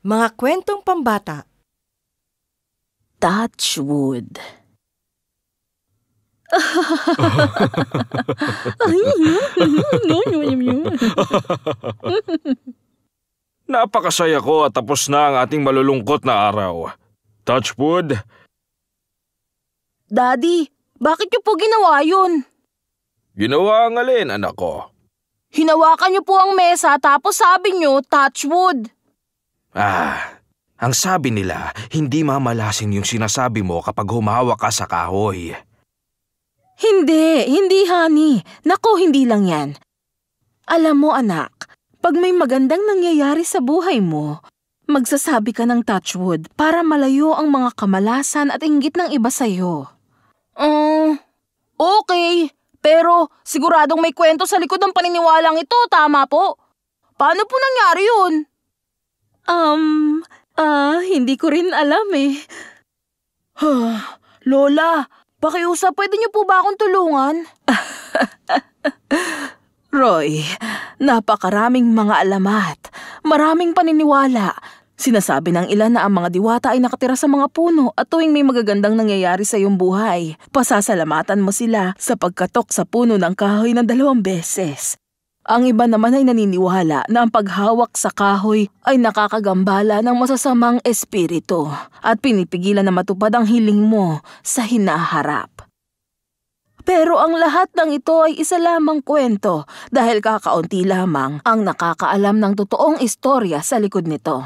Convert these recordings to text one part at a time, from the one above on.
Mga kwentong pambata. Touchwood. Napakasaya ko at tapos na ang ating malulungkot na araw. Touchwood. Daddy, bakit niyo po ginawa yun? Ginawa ang alin, anak ko? Hinawakan niyo po ang mesa tapos sabi niyo, touchwood. Ang sabi nila, hindi mamalasin yung sinasabi mo kapag humawak ka sa kahoy. Hindi honey. Naku, hindi lang yan. Alam mo anak, pag may magandang nangyayari sa buhay mo, magsasabi ka ng touchwood para malayo ang mga kamalasan at inggit ng iba sa'yo. Okay. Pero siguradong may kwento sa likod ng paniniwalang ito, tama po? Paano po nangyari yun? Hindi ko rin alam eh. Lola, pakiusap, pwede niyo po ba akong tulungan? Roy, napakaraming mga alamat, maraming paniniwala. Sinasabi ng ilan na ang mga diwata ay nakatira sa mga puno at tuwing may magagandang nangyayari sa iyong buhay, pasasalamatan mo sila sa pagkatok sa puno ng kahoy ng 2 beses. Ang iba naman ay naniniwala na ang paghawak sa kahoy ay nakakagambala ng masasamang espiritu at pinipigilan na matupad ang hiling mo sa hinaharap. Pero ang lahat ng ito ay isa lamang kwento dahil kakaunti lamang ang nakakaalam ng totoong istorya sa likod nito.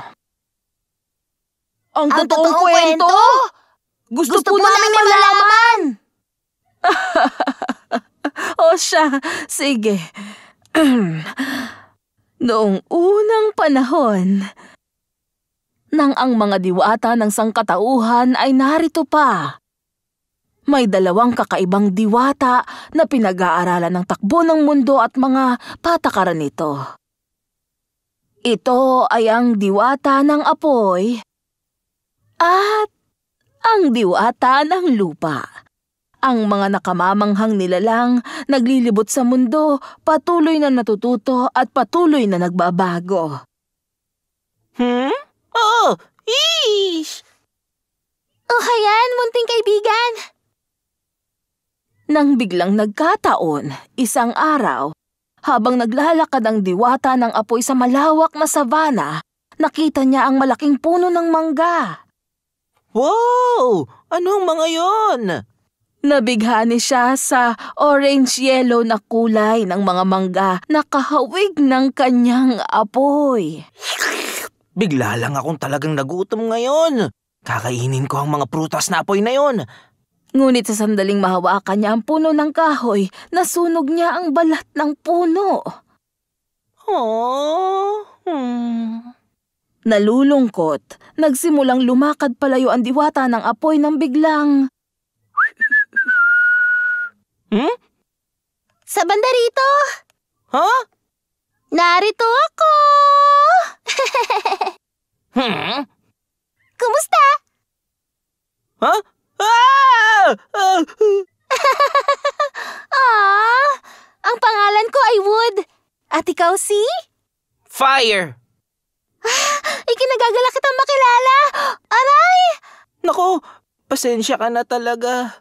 Ang totoong kwento? Gusto po namin malaman! O siya, sige. Noong unang panahon, nang ang mga diwata ng sangkatauhan ay narito pa, may 2 kakaibang diwata na pinag-aaralan ng takbo ng mundo at mga patakaran nito. Ito ay ang diwata ng apoy at ang diwata ng lupa. Ang mga nakamamanghang nilalang naglilibot sa mundo, patuloy na natututo at patuloy na nagbabago. Oh, ish! Oh, hayan, munting kaibigan! Nang biglang nagkataon, isang araw, habang naglalakad ang diwata ng apoy sa malawak na savana, nakita niya ang malaking puno ng mangga. Wow! Anong mga yon? Nabighani siya sa orange-yellow na kulay ng mga mangga na kahawig ng kanyang apoy. Bigla lang akong talagang nagutom ngayon. Kakainin ko ang mga prutas na apoy na yon. Ngunit sa sandaling mahawakan niya ang puno ng kahoy, nasunog niya ang balat ng puno. Nalulungkot, nagsimulang lumakad palayo ang diwata ng apoy nang biglang... Sa banda rito! Huh? Narito ako! Kumusta? Huh? Ang pangalan ko ay Wood. At ikaw si? Fire! Ikinagagala kitang makilala. Aray! Naku, pasensya ka na talaga.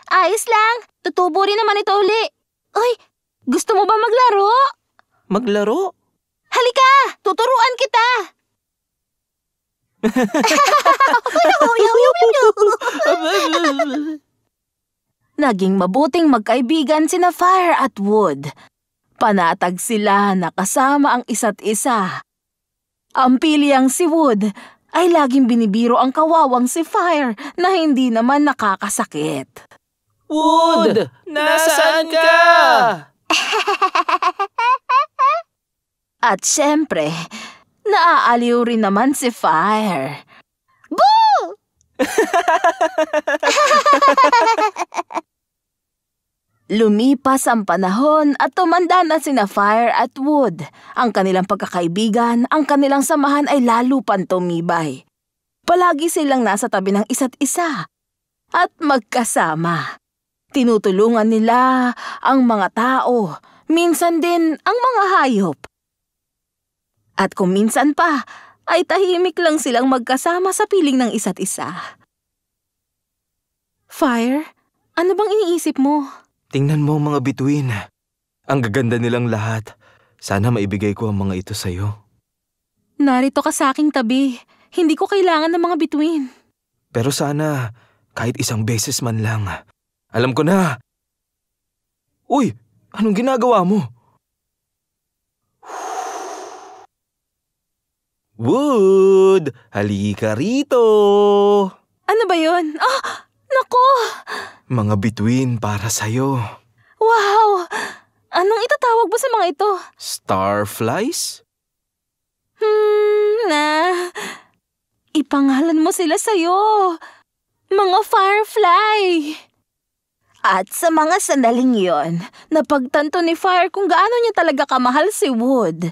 Ayos lang. Tutubo rin naman ito uli. Uy, gusto mo ba maglaro? Maglaro? Halika, tuturuan kita. Naging mabuting magkaibigan sina Fire at Wood. Panatag sila na kasama ang isa't isa. Ang piliyang si Wood ay laging binibiro ang kawawang si Fire na hindi naman nakakasakit. Wood! Nasaan ka? At syempre, naaaliw rin naman si Fire. Boo! Lumipas ang panahon at tumanda na sina Fire at Wood. Ang kanilang pagkakaibigan, ang kanilang samahan ay lalo pang tumibay. Palagi silang nasa tabi ng isa't isa at magkasama. Tinutulungan nila ang mga tao, minsan din ang mga hayop. At kung minsan pa, ay tahimik lang silang magkasama sa piling ng isa't isa. Fire, ano bang iniisip mo? Tingnan mo ang mga bituin. Ang gaganda nilang lahat. Sana maibigay ko ang mga ito sa'yo. Narito ka sa aking tabi. Hindi ko kailangan ng mga bituin. Pero sana, kahit isang beses man lang. Alam ko na. Uy, anong ginagawa mo? Wood, halika rito. Ano ba yun? Ah, nako! Mga bituin para sa'yo. Wow! Anong itatawag mo sa mga ito? Starflies? Ipangalan mo sila sa'yo. Mga firefly. At sa mga sandaling yon, napagtanto ni Fire kung gaano niya talaga kamahal si Wood.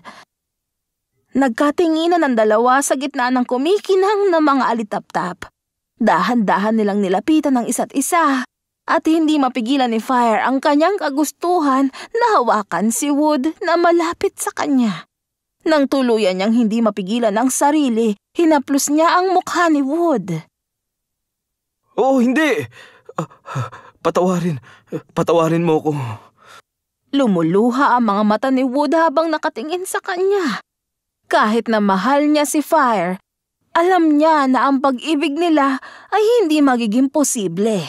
Nagkatinginan ang dalawa sa gitna ng kumikinang na mga alitaptap. Dahan-dahan nilang nilapitan ng isa't isa at hindi mapigilan ni Fire ang kanyang kagustuhan na hawakan si Wood na malapit sa kanya. Nang tuluyan niyang hindi mapigilan ang sarili, hinaplos niya ang mukha ni Wood. Oh, hindi! Patawarin mo ko. Lumuluha ang mga mata ni Wood habang nakatingin sa kanya. Kahit na mahal niya si Fire, alam niya na ang pag-ibig nila ay hindi magiging posible.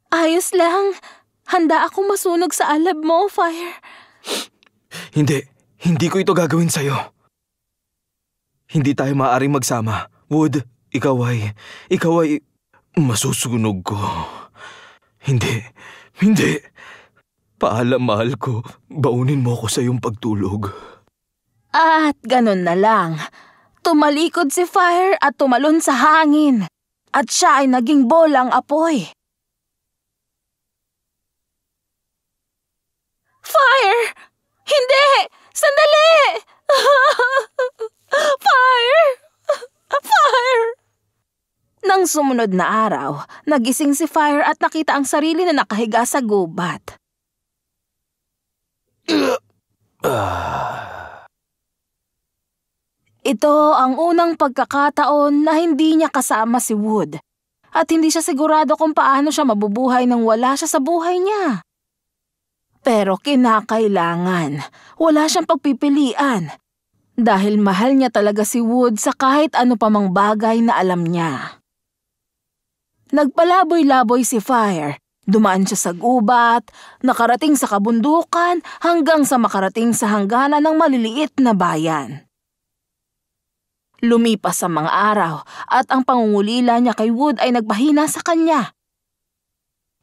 Ayos lang. Handa akong masunog sa alab mo, Fire. Hindi ko ito gagawin sa'yo. Hindi tayo maaaring magsama. Wood, ikaw ay masusunog ko. Hindi. Paalam, mahal ko. Baunin mo ko sa iyong pagtulog. At ganun na lang. Tumalikod si Fire at tumalon sa hangin. At siya ay naging bolang apoy. Fire! Hindi! Sandali! Fire! Fire! Nang sumunod na araw, nagising si Fire at nakita ang sarili na nakahiga sa gubat. Ito ang unang pagkakataon na hindi niya kasama si Wood at hindi siya sigurado kung paano siya mabubuhay nang wala siya sa buhay niya. Pero kinakailangan, wala siyang pagpipilian dahil mahal niya talaga si Wood sa kahit ano pa mang bagay na alam niya. Nagpalaboy-laboy si Fire. Dumaan siya sa gubat, nakarating sa kabundukan hanggang sa makarating sa hangganan ng maliliit na bayan. Lumipas ang mga araw at ang pangungulila niya kay Wood ay nagpahina sa kanya.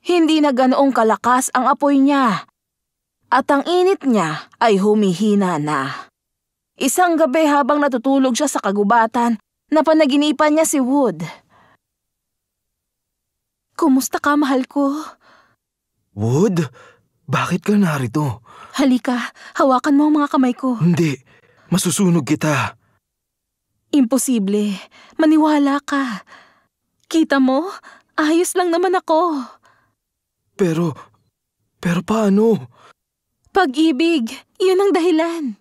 Hindi na ganoong kalakas ang apoy niya at ang init niya ay humihina na. Isang gabi habang natutulog siya sa kagubatan, napanaginipan niya si Wood. Kumusta ka, mahal ko? Wood, bakit ka narito? Halika, hawakan mo ang mga kamay ko. Hindi, masusunog kita. Imposible. Maniwala ka. Kita mo, ayos lang naman ako. Pero paano? Pag-ibig, yun ang dahilan.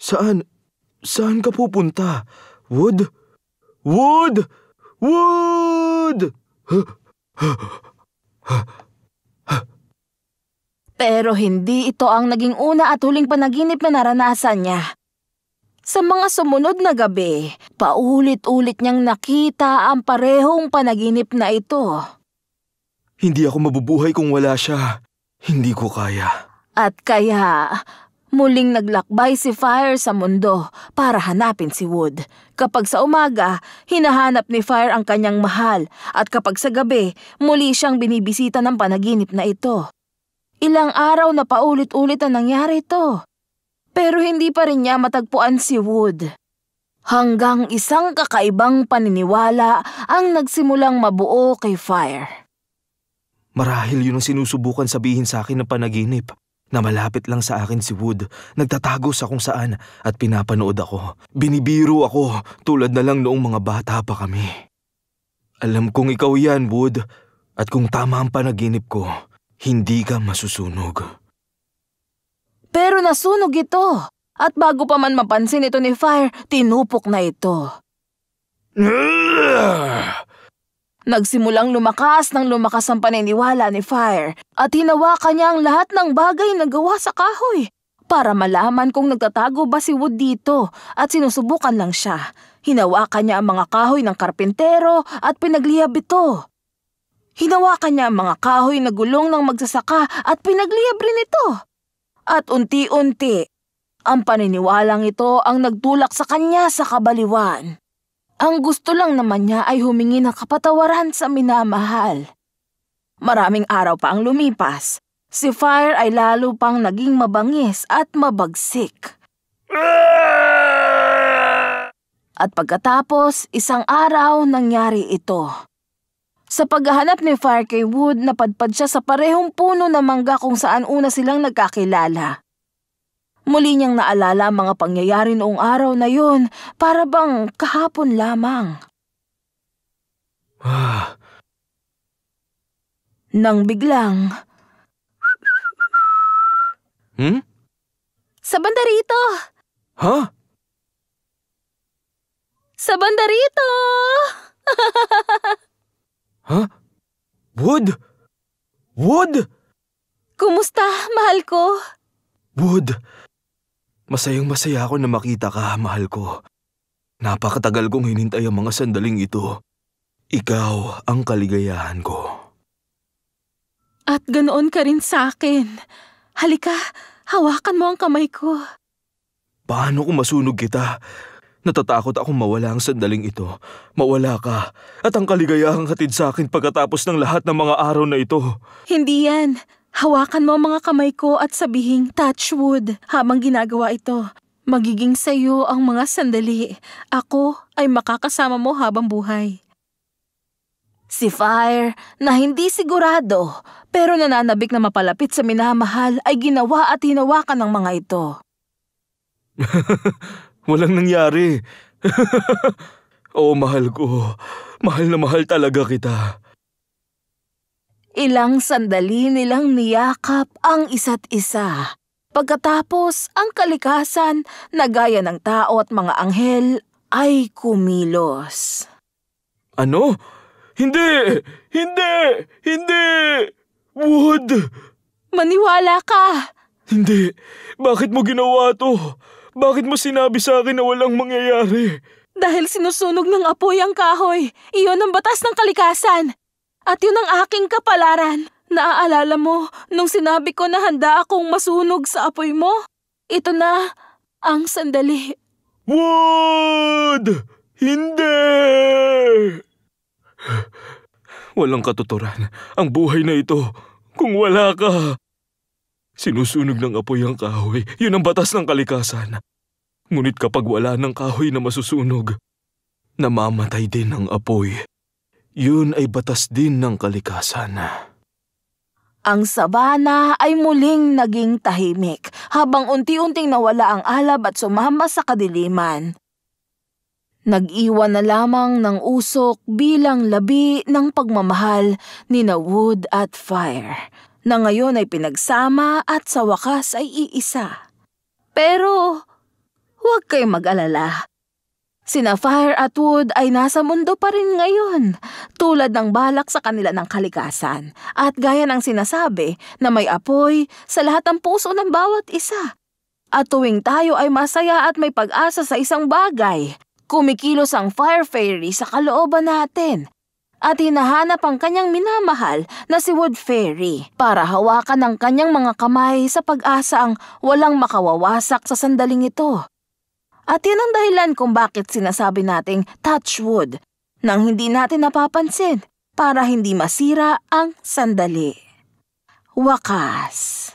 Saan ka pupunta? Wood? Wood! Wood! Pero hindi ito ang naging una at huling panaginip na naranasan niya. Sa mga sumunod na gabi, paulit-ulit niyang nakita ang parehong panaginip na ito. Hindi ako mabubuhay kung wala siya. Hindi ko kaya. At kaya, muling naglakbay si Fire sa mundo para hanapin si Wood. Kapag sa umaga, hinahanap ni Fire ang kanyang mahal at kapag sa gabi, muli siyang binibisita ng panaginip na ito. Ilang araw na paulit-ulit ang nangyari ito. Pero hindi pa rin niya matagpuan si Wood. Hanggang isang kakaibang paniniwala ang nagsimulang mabuo kay Fire. Marahil yun ang sinusubukan sabihin sa akin ng panaginip. Na malapit lang sa akin si Wood, nagtatago sa kung saan at pinapanood ako. Binibiro ako tulad na lang noong mga bata pa kami. Alam kong ikaw yan, Wood, at kung tama ang panaginip ko, hindi ka masusunog. Pero nasunog ito. At bago pa man mapansin ito ni Fire, tinupok na ito. Nagsimulang lumakas ang paniniwala ni Fire at hinawakan niya ang lahat ng bagay na gawa sa kahoy para malaman kung nagtatago ba si Wood dito at sinusubukan lang siya. Hinawakan niya ang mga kahoy ng karpintero at pinagliyab ito. Hinawakan niya ang mga kahoy na gulong ng magsasaka at pinagliyab rin ito. At unti-unti, ang paniniwalang ito ang nagtulak sa kanya sa kabaliwan. Ang gusto lang naman niya ay humingi ng kapatawaran sa minamahal. Maraming araw pa ang lumipas. Si Fire ay lalo pang naging mabangis at mabagsik. At pagkatapos, isang araw nangyari ito. Sa paghahanap ni Fire kay Wood, napadpad siya sa parehong puno ng mangga kung saan una silang nagkakilala. Muli niyang naalala ang mga pangyayari noong araw na yun, para bang kahapon lamang. Nang biglang... Sa banda rito! Ha? Sa banda rito! Ha? Wood? Wood? Kumusta, mahal ko? Wood, masayang-masaya ako na makita ka, mahal ko. Napakatagal kong hinintay ang mga sandaling ito. Ikaw ang kaligayahan ko. At ganoon ka rin sa akin. Halika, hawakan mo ang kamay ko. Paano kung masunog kita? Natatakot akong mawala ang sandaling ito. Mawala ka at ang kaligayahang hatid sa akin pagkatapos ng lahat ng mga araw na ito. Hindi yan. Hawakan mo ang mga kamay ko at sabihing touch wood habang ginagawa ito. Magiging sayo ang mga sandali. Ako ay makakasama mo habang buhay. Si Fire, na hindi sigurado pero nananabik na mapalapit sa minamahal, ay ginawa at hinawakan ng mga ito. Walang nangyari. Oh, mahal ko. Mahal na mahal talaga kita. Ilang sandali nilang niyakap ang isa't isa. Pagkatapos, ang kalikasan na gaya ng tao at mga anghel ay kumilos. Ano? Hindi! Hindi! Hindi! Wood! Maniwala ka! Hindi! Bakit mo ginawa to? Bakit mo sinabi sa akin na walang mangyayari? Dahil sinusunog ng apoy ang kahoy. Iyon ang batas ng kalikasan. At yun ang aking kapalaran. Naaalala mo nung sinabi ko na handa akong masunog sa apoy mo? Ito na ang sandali. Wood! Hindi! Walang katuturan ang buhay na ito kung wala ka. Sinusunog ng apoy ang kahoy. Yun ang batas ng kalikasan. Ngunit kapag wala ng kahoy na masusunog, namamatay din ang apoy. Yun ay batas din ng kalikasan. Ang sabana ay muling naging tahimik habang unti-unting nawala ang alab at sumama sa kadiliman. Nag-iwan na lamang ng usok bilang labi ng pagmamahal ni na Wood at Fire, na ngayon ay pinagsama at sa wakas ay iisa. Pero huwag kayong mag-alala. Sina Fire at Wood ay nasa mundo pa rin ngayon, tulad ng balak sa kanila ng kalikasan. At gaya ng sinasabi na may apoy sa lahat ng puso ng bawat isa. At tuwing tayo ay masaya at may pag-asa sa isang bagay, kumikilos ang Fire Fairy sa kalooban natin. At hinahanap ang kanyang minamahal na si Wood Fairy para hawakan ang kanyang mga kamay sa pag-asa ang walang makawawasak sa sandaling ito. At yun ang dahilan kung bakit sinasabi nating touch wood nang hindi natin napapansin para hindi masira ang sandali. Wakas.